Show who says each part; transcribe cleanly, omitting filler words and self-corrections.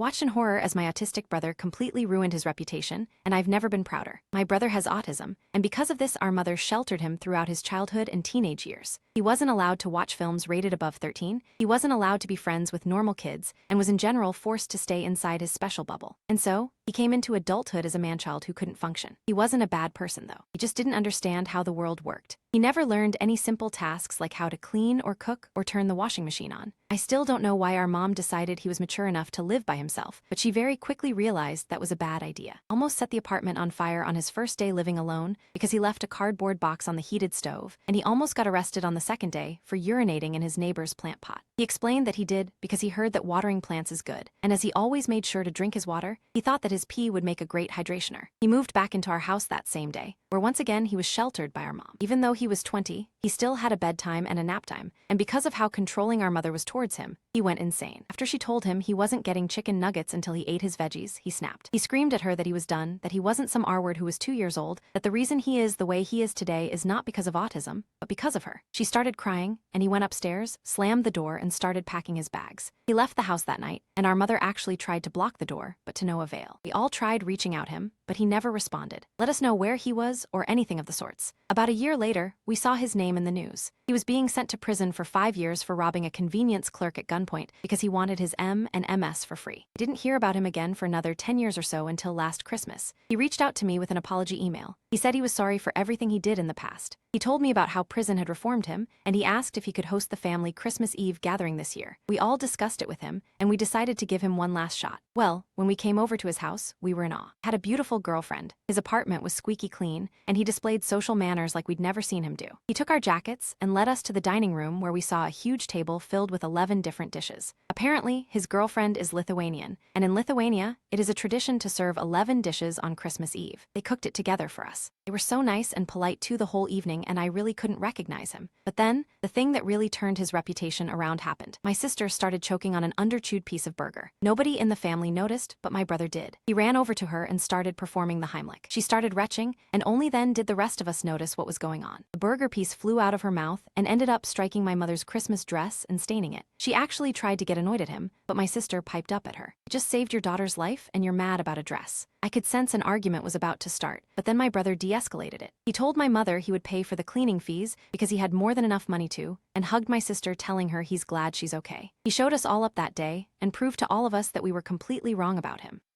Speaker 1: watched in horror as my autistic brother completely ruined his reputation, and I've never been prouder. My brother has autism, and because of this, our mother sheltered him throughout his childhood and teenage years. He wasn't allowed to watch films rated above 13, he wasn't allowed to be friends with normal kids, and was in general forced to stay inside his special bubble. And so, he came into adulthood as a man-child who couldn't function. He wasn't a bad person, though. He just didn't understand how the world worked. He never learned any simple tasks like how to clean or cook or turn the washing machine on. I still don't know why our mom decided he was mature enough to live by himself, but she very quickly realized that was a bad idea. Almost set the apartment on fire on his first day living alone because he left a cardboard box on the heated stove, and he almost got arrested on the second day for urinating in his neighbor's plant pot. He explained that he did because he heard that watering plants is good, and as he always made sure to drink his water, he thought that his pee would make a great hydrationer. He moved back into our house that same day, where once again he was sheltered by our mom. Even though he was 20, he still had a bedtime and a nap time, and because of how controlling our mother was towards him, he went insane. After she told him he wasn't getting chicken nuggets until he ate his veggies, he snapped. He screamed at her that he was done, that he wasn't some R-word who was 2 years old, that the reason he is the way he is today is not because of autism, but because of her. She started crying, and he went upstairs, slammed the door, and started packing his bags. He left the house that night, and our mother actually tried to block the door, but to no avail. We all tried reaching out him, but he never responded. Let us know where he was or anything of the sorts. About a year later, we saw his name in the news. He was being sent to prison for 5 years for robbing a convenience clerk at gunpoint because he wanted his M and MS for free. I didn't hear about him again for another 10 years or so until last Christmas. He reached out to me with an apology email. He said he was sorry for everything he did in the past. He told me about how prison had reformed him, and he asked if he could host the family Christmas Eve gathering this year. We all discussed it with him, and we decided to give him one last shot. Well, when we came over to his house, we were in awe. He had a beautiful girlfriend. His apartment was squeaky clean, and he displayed social manners like we'd never seen him do. He took our jackets and led us to the dining room where we saw a huge table filled with 11 different dishes. Apparently, his girlfriend is Lithuanian, and in Lithuania, it is a tradition to serve 11 dishes on Christmas Eve. They cooked it together for us. They were so nice and polite too the whole evening, and I really couldn't recognize him. But then, the thing that really turned his reputation around happened. My sister started choking on an underchewed piece of burger. Nobody in the family noticed, but my brother did. He ran over to her and started performing the Heimlich. She started retching, and only then did the rest of us notice what was going on. The burger piece flew out of her mouth and ended up striking my mother's Christmas dress and staining it. She actually tried to get annoyed at him, but my sister piped up at her. "You just saved your daughter's life, and you're mad about a dress." I could sense an argument was about to start, but then my brother de-escalated it. He told my mother he would pay for the cleaning fees because he had more than enough money to, and hugged my sister telling her he's glad she's okay. He showed us all up that day and proved to all of us that we were completely wrong about him.